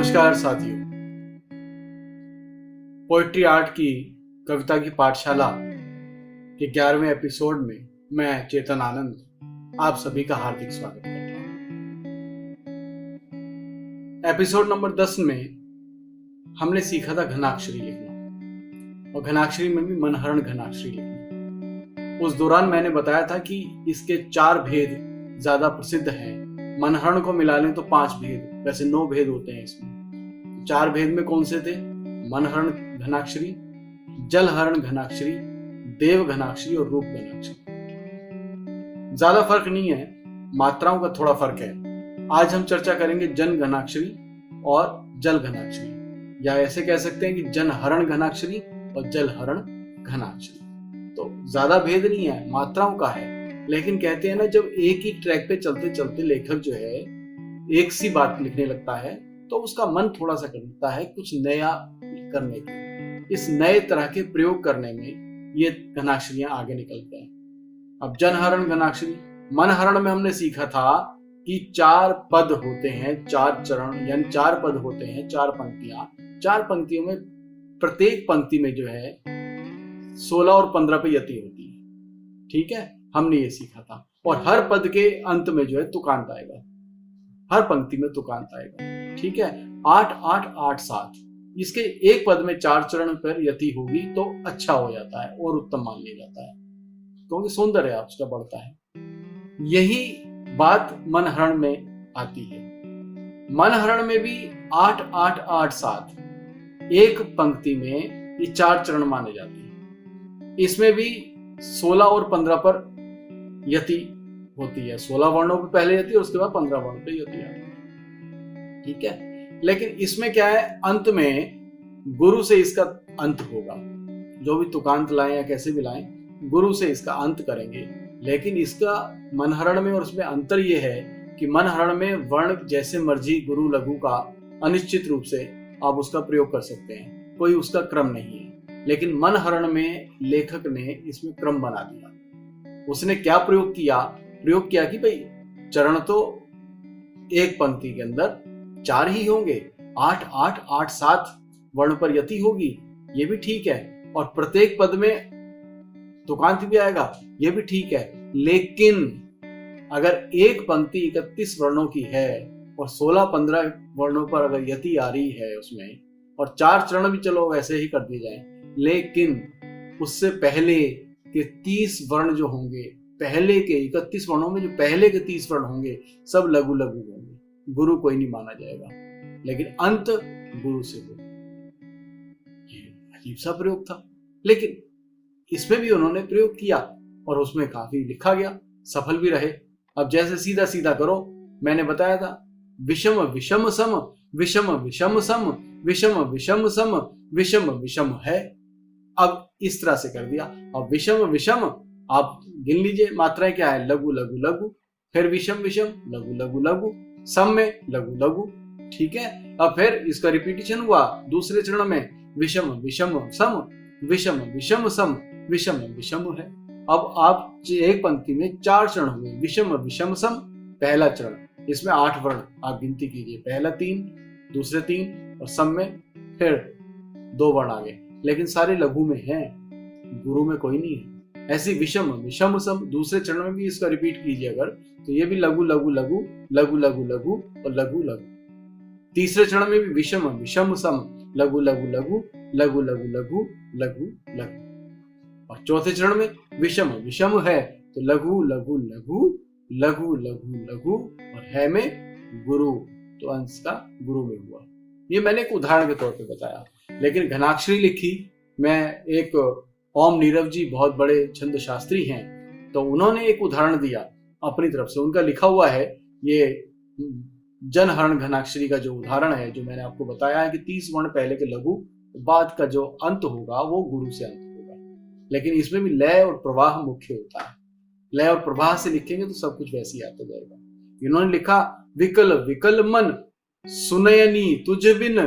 नमस्कार साथियों, poetry art की कविता की पाठशाला के 11वें एपिसोड में मैं चेतन आनंद आप सभी का हार्दिक स्वागत करता हूं। एपिसोड नंबर 10 में हमने सीखा था घनाक्षरी लिखना और घनाक्षरी में भी मनहरण घनाक्षरी लिखना। उस दौरान मैंने बताया था कि इसके 4 भेद ज्यादा प्रसिद्ध हैं। मनहरण को मिला लें तो 5 भेद, वैसे 9 भेद होते हैं इसमें। 4 भेद में कौन से थे? मनहरण घनाक्षरी, जलहरण घनाक्षरी, देव घनाक्षरी और रूप घनाक्षरी। ज्यादा फर्क नहीं है, मात्राओं का थोड़ा फर्क है। आज हम चर्चा करेंगे जन घनाक्षरी और जल घनाक्षरी, या ऐसे कह सकते हैं कि जनहरण घनाक्षरी और जलहरण घनाक्षरी। तो ज्यादा भेद नहीं है, मात्राओं का है। लेकिन कहते हैं ना, जब एक ही ट्रैक पे चलते चलते लेखक जो है एक सी बात लिखने लगता है तो उसका मन थोड़ा सा करता है कुछ नया करने की। इस नए तरह के प्रयोग करने में ये घनाक्षरियां आगे निकलते हैं। अब जनहरण घनाक्षरी, मनहरण में हमने सीखा था कि 4 पद होते हैं, 4 चरण यानी 4 पद होते हैं, 4 पंक्तियां। 4 पंक्तियों में प्रत्येक पंक्ति में जो है 16 और 15 पे यति होती है। ठीक है, हमने ये सीखा था। और हर पद के अंत में जो है तुकांत आएगा, हर पंक्ति में तुकांत आएगा। ठीक है, 8 8 8 7। इसके एक पद में 4 चरण पर यति होगी तो अच्छा हो जाता है और उत्तम मान लिया जाता है, क्योंकि सौंदर्य उसका बढ़ता है। यही बात मनहरण में आती है। मनहरण में भी 8 8 8 7 एक पंक्ति में ये 4 चरण माने जाते हैं। इसमें भी 16 और 15 पर यति होती है। 16 वर्णों पे पहले यति और उसके बाद 15 वर्णों पे यति आती है। ठीक है, लेकिन इसमें क्या है, अंत में गुरु से इसका अंत होगा। जो भी तुकांत लाएं या कैसे भी लाएं, गुरु से इसका अंत करेंगे। लेकिन इसका मनहरण में और उसमें अंतर यह है कि मनहरण में वर्ण जैसे मर्जी गुरु लघु का अनिश्चित रूप से आप उसका प्रयोग कर सकते हैं, कोई उसका क्रम नहीं है। लेकिन मनहरण में लेखक ने इसमें क्रम बना दिया। उसने क्या प्रयोग किया कि भाई चरण तो एक पंक्ति के अंदर 4 ही होंगे, 8 8 8 7 वर्ण पर यति होगी, ये भी ठीक है। और प्रत्येक पद में तुकांत भी आएगा, ये भी ठीक है। लेकिन अगर एक पंक्ति 31 वर्णों की है और 16-15 वर्णों पर अगर यति आ रही है उसमें, और 4 चरण भी चलो वैसे ही कर दिए जाए, लेकिन उससे पहले के 30 वर्ण जो होंगे, पहले के 31 वर्णों में जो पहले के 30 वर्ण होंगे सब लघु लघु होंगे, गुरु कोई नहीं माना जाएगा। लेकिन अंत गुरु से हो। अजीब सा प्रयोग था, लेकिन इसमें भी उन्होंने प्रयोग किया और उसमें काफी लिखा गया, सफल भी रहे। अब जैसे सीधा सीधा करो, मैंने बताया था विषम विषम सम, विषम विषम सम, विषम विषम सम, विषम विषम है। अब इस तरह से कर दिया। अब विषम विषम आप गिन लीजिए, मात्राएं क्या है, लघु लघु लघु, फिर विषम विषम, लघु लघु लघु, सम में लघु लघु। ठीक है, अब फिर इसका रिपीटिशन हुआ दूसरे चरण में, विषम विषम सम, विषम विषम सम, विषम विषम है। अब आप एक पंक्ति में 4 चरण हुए, विषम विषम सम पहला चरण, इसमें 8 वर्ण आप गिनती कीजिए, पहला 3, दूसरे 3 और सम में फिर 2 वर्ण आ गए, लेकिन सारे लघु में हैं, गुरु में कोई नहीं है। ऐसी विषम विषम सम दूसरे चरण में भी इसका रिपीट कीजिए अगर, तो ये भी लघु लघु लघु, लघु लघु लघु और लघु लघु। तीसरे चरण में भी विषम विषम सम, लघु लघु लघु, लघु लघु लघु, लघु लघु। और चौथे चरण में विषम विषम है तो लघु लघु लघु, लघु लघु लघु, और है में गुरु, तो अंश का गुरु में हुआ। ये मैंने एक उदाहरण के तौर पे बताया। लेकिन घनाक्षरी लिखी मैं, एक ओम नीरव जी बहुत बड़े छंद शास्त्री हैं, तो उन्होंने एक उदाहरण दिया अपनी तरफ से, उनका लिखा हुआ है। ये जनहरण घनाक्षरी का जो उदाहरण है, जो मैंने आपको बताया है कि 30 वर्ण पहले के लघु, बाद का जो अंत होगा वो गुरु से अंत होगा। लेकिन इसमें भी लय और प्रवाह मुख्य होता है। लय और प्रवाह से लिखेंगे तो सब कुछ वैसे ही आता जाएगा। इन्होंने लिखा, विकल विकल मन सुनयनी तुझ बिन,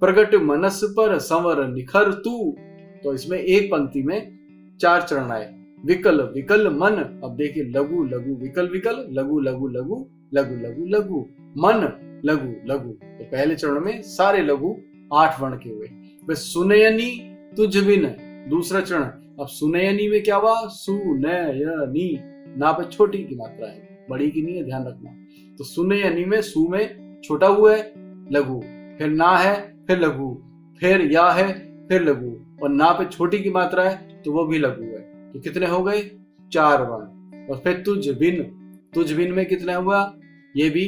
प्रगट मनस पर संवर निखर तू। तो इसमें एक पंक्ति में 4 चरण आए, विकल विकल मन। अब देखिए, लघु लघु विकल विकल, लघु लघु लघु, लघु लघु लघु, मन लघु लघु। तो पहले चरण में सारे लघु 8 वर्ण के हुए। फिर सुनयनी तुझ बिन, दूसरा चरण। अब सुनयनी में क्या हुआ? सुनयनी, ना पे छोटी की मात्रा है, बड़ी की नहीं है, ध्यान रखना। तो सुनयनी में सु में छोटा हुआ है लघु, फिर ना है फिर लघु, फिर या है फिर लघु, और ना पे छोटी की मात्रा है तो वो भी लघु है। तो कितने हो गए? 4 वर्ण। और फिर तुझ बिन, तुझ बिन में कितना हुआ? ये भी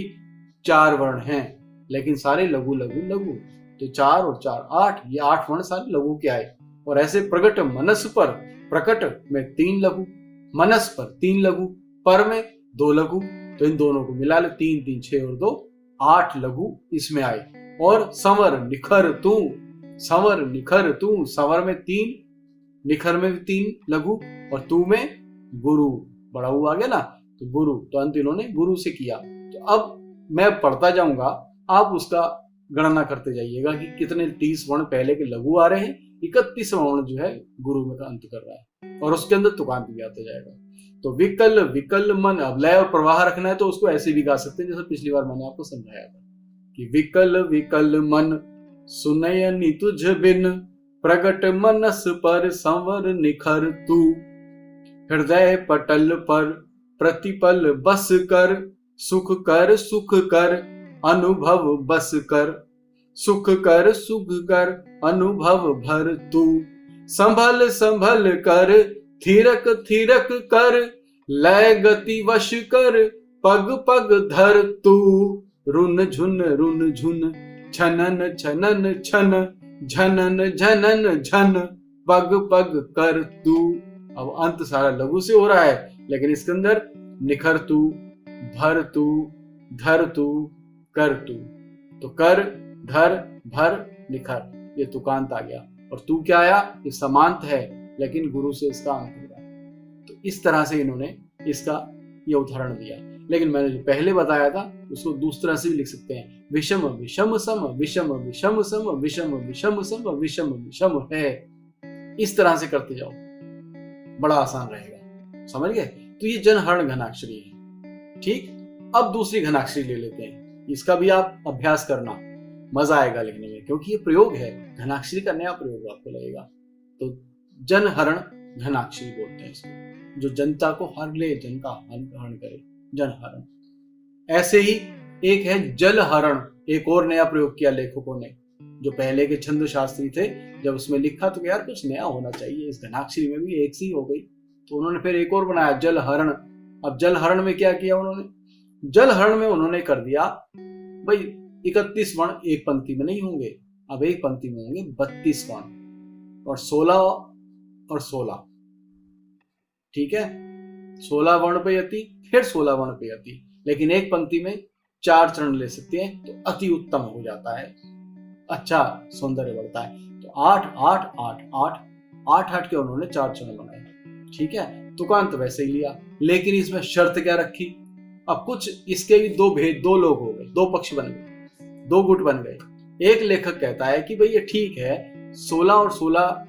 4 वर्ण हैं, लेकिन सारे लघु लघु लघु। तो 4 और 4 8, ये 8 वर्ण सारे लघु के आए। और ऐसे प्रकट मनस पर, प्रकट में 3 लघु, मनस पर 3 लघु, पर में 2 लघु। तो इन दोनों को मिला ले, 3 3 6 और 2 8 लघु इसमें आए। और संवर निखर तू, संवर निखर तू, संवर में 3, निखर में भी 3 लघु, और तू में गुरु, बड़ा हुआ आ गया ना, तो गुरु। तो अंत इन्होंने गुरु से किया। तो अब मैं पढ़ता जाऊंगा, आप उसका गणना करते जाइएगा कि कितने 30 वर्ण पहले के लघु आ रहे हैं, 31 वर्ण जो है गुरु में का अंत कर रहा है, और उसके अंदर तुकांत भी आता जाएगा। तो विकल विकल मन, अब लय और प्रवाह रखना है तो उसको ऐसे भी गा सकते हैं जैसे पिछली बार मैंने आपको समझाया था कि विकल विकल मन सुनयनी तुझ बिन, प्रगट मनस पर संवर निखर तू, हृदय पटल पर प्रतिपल बस कर, सुख कर अनुभव बस कर, सुख कर अनुभव भर तू, संभल संभल कर थिरक थिरक कर, लय गति वश कर पग पग धर तू, रुन झुन छनन छनन छन, झनन झनन झन पग पग कर तू। अब अंत सारा लघु से हो रहा है, लेकिन इसके अंदर निखर तू, भर तू, धर तू, कर तू। तो कर, धर, भर, निखर, ये तुकांत आ गया। और तू क्या आया? ये समांत है, लेकिन गुरु से इसका अंत हो रहा है। तो इस तरह से इन्होंने इसका ये उदाहरण दिया। लेकिन मैंने जो पहले बताया था उसको दूसरा से भी लिख सकते हैं, विषम विषम सम, विषम विषम सम, विषम विषम सम, विषम विषम है। इस तरह से करते जाओ, बड़ा आसान रहेगा। समझ गए? तो ये जनहरण घनाक्षरी है। ठीक, अब दूसरी घनाक्षरी ले लेते हैं। इसका भी आप अभ्यास करना, मजा आएगा लिखने में, क्योंकि ये प्रयोग है, घनाक्षरी का नया प्रयोग आपको लगेगा। तो जनहरण घनाक्षरी बोलते हैं इसको, जो जनता को हर ले, जन का हरण करे, जनहरण। ऐसे ही एक है जलहरण, एक और नया प्रयोग किया लेखकों ने। जो पहले के छंद शास्त्री थे, जब उसमें लिखा तो यार कुछ नया होना चाहिए, इस घनाक्षरी में भी एक सी हो गई, तो उन्होंने फिर एक और बनाया, जलहरण। अब जलहरण में क्या किया उन्होंने? जलहरण में उन्होंने कर दिया भाई 31 वर्ण एक पंक्ति में नहीं होंगे, अब एक पंक्ति में होंगे 32 वर्ण, और 16 और 16। ठीक है, 16 वर्ण पे यति, फिर 16 वर्ण पे यति, लेकिन एक पंक्ति में 4 चरण ले सकते हैं, तो अति उत्तम हो जाता है, अच्छा सौंदर्य बढ़ता है। तो 8 8 8 8 8 8 के उन्होंने 4 चरण बनाए। ठीक है, तुकांत वैसे ही लिया, लेकिन इसमें शर्त क्या रखी? अब कुछ इसके भी दो लोग हो गए, 2 पक्ष बन गए, 2 गुट बन गए। एक लेखक कहता है कि भाई ये ठीक है, 16 और 16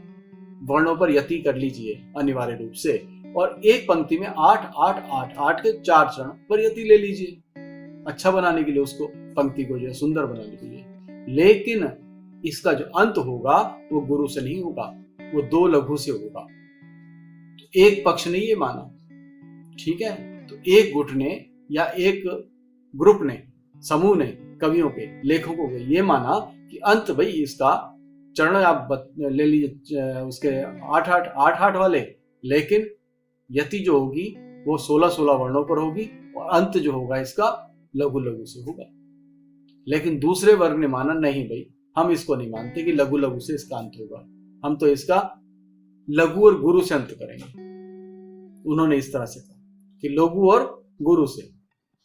वर्णों पर यति कर लीजिए अनिवार्य रूप से, और एक पंक्ति में 8 8 8 8 के 4 चरण पर यति ले लीजिए, अच्छा बनाने के लिए, उसको पंक्ति को जो है सुंदर बनाने के लिए। लेकिन इसका जो अंत होगा वो गुरु से नहीं होगा, वो 2 लघु से होगा। तो एक पक्ष ने ये माना, ठीक है, तो एक गुट ने या एक ग्रुप ने, समूह ने, कवियों के, लेखकों के ये माना कि अंत भाई इसका चरण आप ले लीजिए उसके 8 8 8 8 वाले, लेकिन यति जो होगी वो 16 16 वर्णों पर होगी, और अंत जो होगा इसका लघु लघु से होगा। लेकिन दूसरे वर्ग ने माना नहीं भाई, हम इसको नहीं मानते कि लघु लघु से इसका अंत होगा, हम तो इसका लघु और गुरु से अंत करेंगे। उन्होंने इस तरह से कहा कि लघु और गुरु से,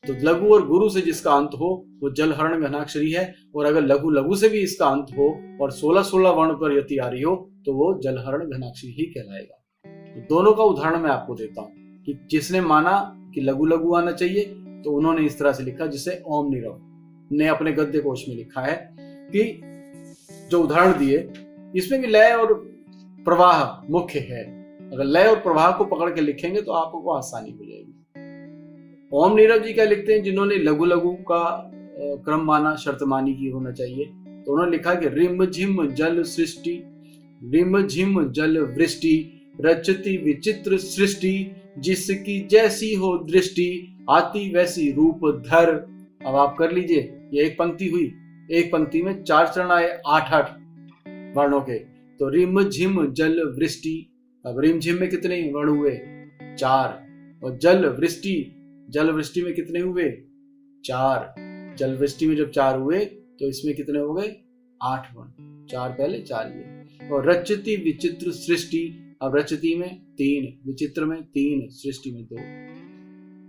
तो लघु और गुरु से जिसका अंत हो वो जलहरण घनाक्षरी है, और अगर लघु लघु से भी इसका अंत हो और 16 16 वर्ण पर यति आ रही हो तो वो जलहरण घनाक्षरी ही कहलाएगा। तो दोनों का उदाहरण मैं आपको देता हूं कि जिसने माना कि लघु लघु आना चाहिए तो उन्होंने इस तरह से लिखा, जिसे ओम नीरव ने अपने गद्य कोश में लिखा है कि जो उदाहरण दिए इसमें भी लय और प्रवाह मुख्य है। अगर लय और प्रवाह को पकड़ के लिखेंगे तो आपको आसानी हो जाएगी। ओम नीरव जी क्या लिखते हैं, जिन्होंने लघु लघु का क्रम माना, शर्त मानी की होना चाहिए, तो उन्होंने लिखा कि रिम झिम जल सृष्टि, रिम झिम जल वृष्टि, रचती विचित्र सृष्टि, जिसकी जैसी हो दृष्टि, आती वैसी रूप धर। अब आप कर लीजिए, ये एक पंक्ति हुई, एक पंक्ति में 4 चरण आए 8-8 वर्णों के। तो रिम झिम जल वृष्टि, अब रिम झिम में कितने वर्ण हुए, 4। और जल वृष्टि, जल वृष्टि में कितने हुए, 4। जल वृष्टि में जब 4 हुए तो इसमें कितने हो गए, 8 वर्ण, 4 पहले 4 ये। और रचती विचित्र सृष्टि, अब रचती में 3, विचित्र में 3, सृष्टि में 2,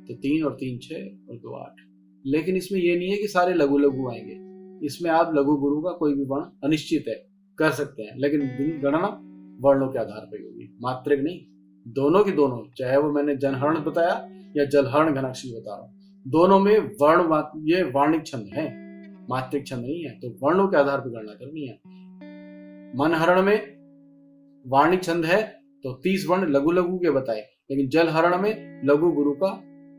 तो 3 और 3 6 और 2 8। लेकिन इसमें यह नहीं है कि सारे लघु लघु आएंगे, इसमें आप लघु गुरु का कोई भी वर्ण अनिश्चित है कर सकते हैं, लेकिन गणना वर्णों के आधार पर होगी, मात्रिक नहीं। दोनों की दोनों, चाहे वो मैंने जनहरण बताया या जलहरण घनाक्षरी बता रहा हूं, दोनों में वर्ण, ये वार्णिक छंद है, मात्रिक छंद नहीं है, तो वर्णों के आधार पर गणना करनी है। मनहरण में वार्णिक छंद है तो 30 वर्ण लघु लघु के बताए, लेकिन जलहरण में लघु गुरु का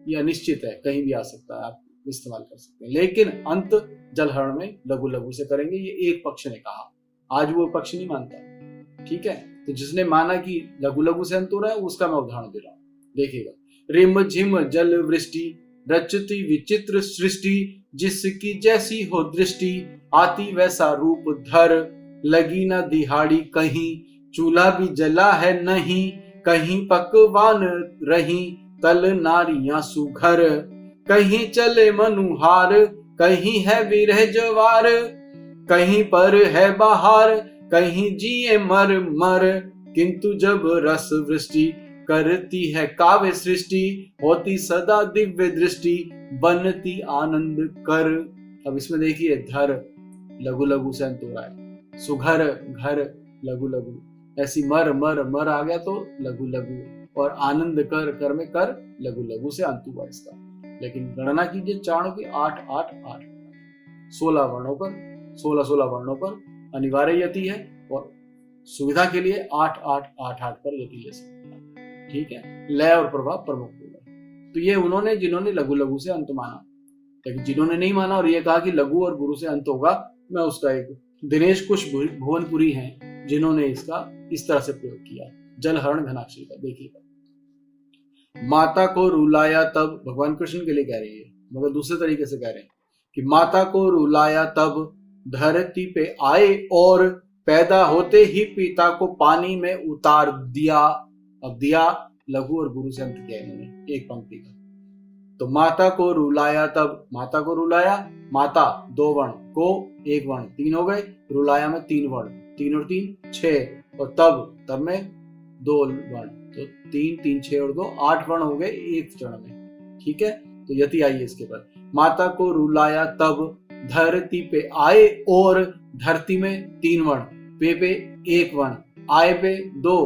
ये अनिश्चित है, कहीं भी आ सकता है, आप इस्तेमाल कर सकते हैं, लेकिन अंत जलहरण में लघु लघु से करेंगे, ये एक पक्ष ने कहा, आज वो पक्ष नहीं मानता, ठीक है। तो जिसने माना कि लघु लघु से अंत हो रहा है, उसका मैं उदाहरण दे रहा हूं, देखिएगा। रिम झिम जल वृष्टि, रचती विचित्र सृष्टि, जिसकी जैसी हो दृष्टि, आती वैसा रूप धर, लगी न दिहाड़ी कहीं, चूल्हा भी जला है नहीं, कहीं पकवान रही, तल नारियां सुघर, कहीं चले मनुहार, कहीं है विरह जवार, कहीं पर है बहार, कहीं जिए मर मर, किंतु जब रस वृष्टि करती है काव्य सृष्टि, होती सदा दिव्य दृष्टि, बनती आनंद कर। अब इसमें देखिए, धर लघु लघु से अंत हो रहा है, सुघर घर लघु लघु, ऐसी मर मर मर आ गया तो लघु लघु, और आनंद कर कर में कर लघु लघु से अंत हुआ इसका। लेकिन गणना कीजिए चाणों की 8 8 8, 16 वर्णों पर, 16 वर्णों पर अनिवार्य यति है, और सुविधा के लिए 8 8 8 8 पर यति ले सकते हैं, ठीक है। लय और प्रभाव प्रमुख होगा। तो ये उन्होंने जिन्होंने लघु लघु से अंत माना, लेकिन जिन्होंने नहीं माना और ये कहा कि लघु और गुरु से अंत होगा, मैं उसका एक दिनेश कुश भुवनपुरी हैं जिन्होंने इसका इस तरह से प्रयोग किया, जलहरण घनाक्षरी का। देखिएगा, माता को रुलाया तब, भगवान कृष्ण के लिए कह रही है, मगर दूसरे तरीके से कह रहे हैं कि माता को रुलाया तब, धरती पे आए और पैदा होते ही पिता को पानी में उतार दिया। अब दिया लघु और गुरु से अंत किया इन्होंने एक पंक्ति का। तो माता को रुलाया तब, माता को रुलाया, माता 2 वर्ण, को 1 वर्ण, 3 हो गए, रुलाया में 3 वर्ण, 3 और 3 6, और तब में 2 वर्ण, तो 3 3 6 और 2 8 वर्ण हो गए एक चरण में, ठीक है। तो यति आइए इसके बाद, माता को रुलाया तब, धरती पे आए और, धरती में 3 वर्ण, पे 1 वर्ण, आए पे 2,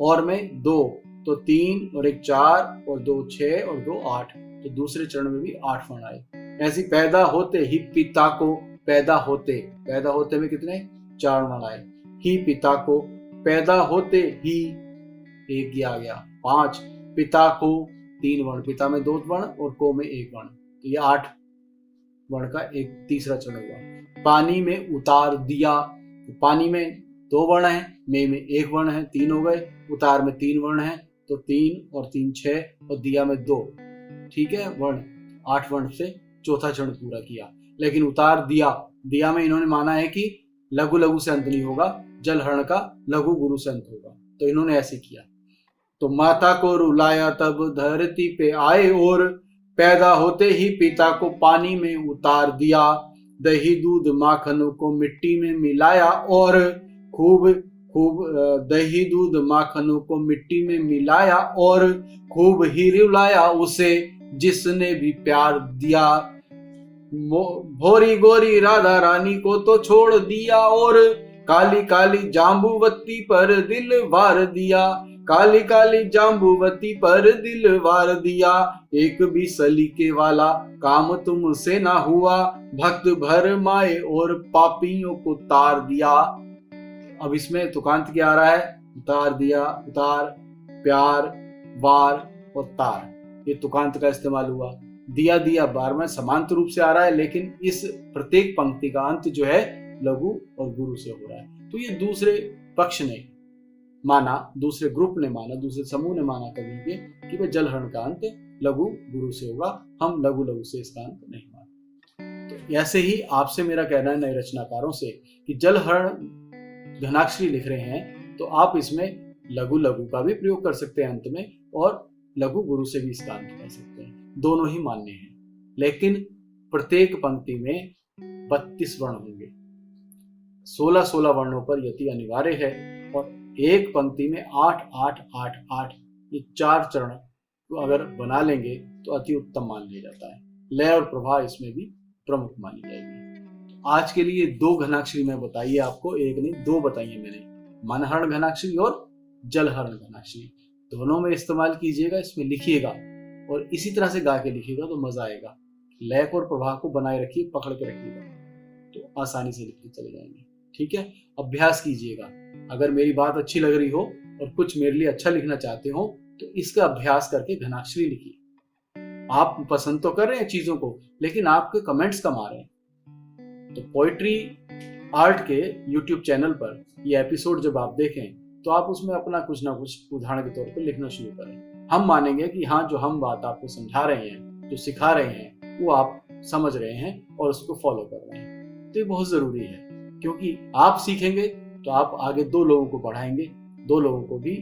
और में 2, तो 3 और 1 4 और 2 6 और 2 8, तो दूसरे चरण में भी 8 वर्ण आए। ऐसी पैदा होते ही पिता को, पैदा होते में कितने 4 वर्ण आए, ही पिता को, पैदा होते ही 1 आ गया 5, पिता को 3 वर्ण, पिता में 2 वर्ण और को में 1 वर्ण, तो ये 8 वर्ण का एक तीसरा चरण हुआ। पानी में उतार दिया, तो पानी में 2 वर्ण है, में 1 वर्ण है, 3 हो गए, उतार में 3 वर्ण है, तो 3 और 3 6, और दिया में 2, ठीक है, वर्ण 8 वर्ण से चौथा चरण पूरा किया। लेकिन उतार दिया में इन्होंने माना है कि लघु लघु से अंत नहीं होगा, जलहरण का लघु गुरु से अंत होगा, तो इन्होंने ऐसे किया। तो माता को रुलाया तब, धरती पे आए और, पैदा होते ही पिता को पानी में उतार दिया, दही दूध माखन को मिट्टी में मिलाया और, खूब दही दूध माखन को मिट्टी में मिलाया और, खूब ही रुलाया उसे जिसने भी प्यार दिया, भोरी गोरी राधा रानी को तो छोड़ दिया और, काली काली जाम्बुवती पर दिल वार दिया, काली काली जाम्बुवती पर दिल वार दिया, एक भी सलीके वाला काम तुमसे ना हुआ, भक्त भर माए और पापियों को तार दिया। अब इसमें तुकांत क्या आ रहा है, उतार दिया, उतार, प्यार, वार और तार, ये तुकांत का इस्तेमाल हुआ। दिया दिया बार में समांतर रूप से आ रहा है, लेकिन इस प्रत्येक पंक्ति का अंत जो है लघु और गुरु से हो रहा है। तो ये दूसरे पक्ष ने माना, दूसरे ग्रुप ने माना, दूसरे समूह ने माना कवि के कि वह जलहरण का अंत लघु गुरु से होगा। हम लघु लघु से इसका अंत नहीं मानते। तो ऐसे ही आपसे मेरा कहना है नए रचनाकारों से कि जलहरण घनाक्षरी लिख रहे हैं तो आप इसमें लघु लघु का भी प्रयोग कर सकते हैं अंत में, और लघु गुरु से भी इसका अंत कर सकते हैं। दोनों ही मान्य हैं, लेकिन प्रत्येक पंक्ति में 32 वर्ण होंगे। 16-16 वर्णों पर यति अनिवार्य है, और एक पंक्ति में 8-8-8-8 ये 4 चरण तो अगर बना लेंगे तो अति उत्तम मान लिया जाता है। लय और प्रवाह इसमें भी प्रमुख मानी जाएगी। आज के लिए 2 घनाक्षरी मैं बताई है आपको, एक नहीं 2 बताई है मैंने, मनहरण घनाक्षरी और जलहरण घनाक्षरी। दोनों में इस्तेमाल कीजिएगा, इसमें लिखिएगा और इसी तरह से गा के लिखिएगा तो मजा आएगा। लय और प्रवाह को बनाए रखिए, पकड़ के रखिएगा तो आसानी से लिखते चले जाएंगे। ठीक है, अभ्यास कीजिएगा। अगर मेरी बात अच्छी लग रही हो और कुछ मेरे लिए अच्छा लिखना चाहते हो तो इसका अभ्यास करके घनाक्षरी लिखिए। आप पसंद तो कर रहे हैं चीजों को, लेकिन आपके कमेंट्स कम आ रहे हैं। तो पोएट्री आर्ट के यूट्यूब चैनल पर ये एपिसोड जब आप देखें तो आप उसमें अपना कुछ ना कुछ उदाहरण के तौर पर लिखना शुरू करें। हम मानेंगे कि हाँ, जो हम बात आपको समझा रहे हैं, जो सिखा रहे हैं, वो आप समझ रहे हैं और उसको फॉलो कर रहे हैं। तो ये बहुत जरूरी है, क्योंकि आप सीखेंगे तो आप आगे 2 लोगों को पढ़ाएंगे, 2 लोगों को भी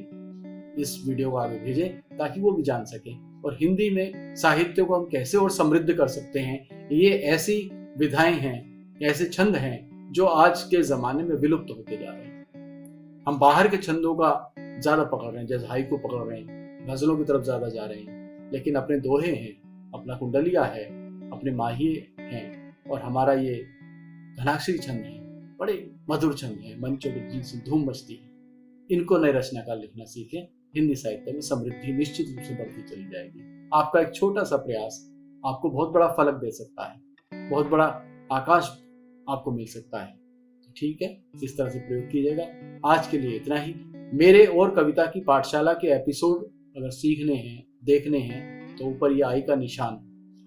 इस वीडियो को आगे भेजें ताकि वो भी जान सकें। और हिंदी में साहित्य को हम कैसे और समृद्ध कर सकते हैं, ये ऐसी विधाएं हैं, ऐसे छंद हैं जो आज के जमाने में विलुप्त होते जा रहे हैं। हम बाहर के छंदों का ज्यादा पकड़ रहे हैं, जैसे हाइकू पकड़ रहे हैं, गजलों की तरफ ज्यादा जा रहे हैं, लेकिन अपने दोहे हैं, अपना कुंडलिया है, अपने माहिए हैं, और हमारा ये घनाक्षरी छंद है, बड़े मधुर छंद है, मंचों पर जिनसे धूम मचती है। इनको नए रचनाकार लिखना सीखें, हिंदी साहित्य में समृद्धि निश्चित रूप से बढ़ती चली जाएगी। आपका एक छोटा सा प्रयास आपको बहुत बड़ा फलक दे सकता है, बहुत बड़ा आकाश आपको मिल सकता है। ठीक है, इस तरह से प्रयोग कीजिएगा। आज के लिए इतना ही। मेरे और कविता की पाठशाला के एपिसोड अगर सीखने हैं, देखने हैं, तो ऊपर ये आई का निशान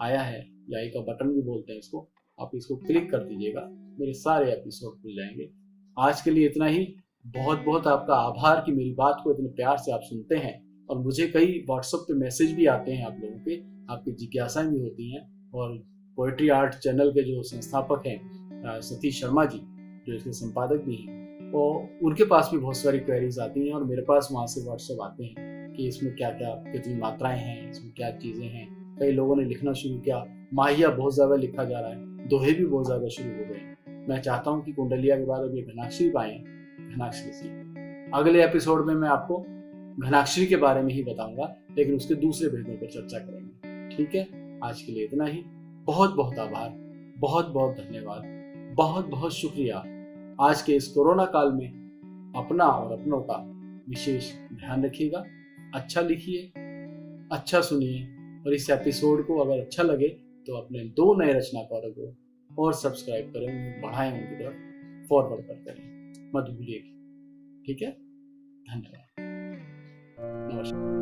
आया है, या आई का बटन भी बोलते हैं इसको, आप इसको क्लिक कर दीजिएगा, मेरे सारे एपिसोड खुल जाएंगे। आज के लिए इतना ही। बहुत बहुत आपका आभार कि मेरी बात को इतने प्यार से आप सुनते हैं, और मुझे कई व्हाट्सएप पे मैसेज भी आते हैं आप लोगों के, आपकी जिज्ञासाएं भी होती हैं। और पोएट्री आर्ट चैनल के जो संस्थापक हैं सतीश शर्मा जी, जो इसके संपादक भी हैं, और उनके पास भी बहुत सारी क्वेरीज आती हैं, और मेरे पास वहाँ से व्हाट्सएप आते हैं कि इसमें क्या क्या कितनी मात्राएं हैं, इसमें क्या चीज़ें हैं। कई लोगों ने लिखना शुरू किया, माहिया बहुत ज़्यादा लिखा जा रहा है, दोहे भी बहुत ज़्यादा शुरू हो गए। मैं चाहता हूँ कि कुंडलिया के बाद अब ये घनाक्षरी पाएँ, घनाक्षरी सीखें। अगले एपिसोड में मैं आपको घनाक्षरी के बारे में ही बताऊंगा, लेकिन उसके दूसरे भेदों पर चर्चा करेंगे। ठीक है, आज के लिए इतना ही। बहुत बहुत आभार, बहुत बहुत धन्यवाद, बहुत बहुत शुक्रिया। आज के इस कोरोना काल में अपना और अपनों का विशेष ध्यान रखिएगा। अच्छा लिखिए, अच्छा सुनिए, और इस एपिसोड को अगर अच्छा लगे तो अपने 2 नए रचनाकारों को और सब्सक्राइब करें, उन्हें बढ़ाएं, उनकी तरफ फॉरवर्ड करते रहें, मत भूलिए। ठीक है, धन्यवाद, नमस्कार।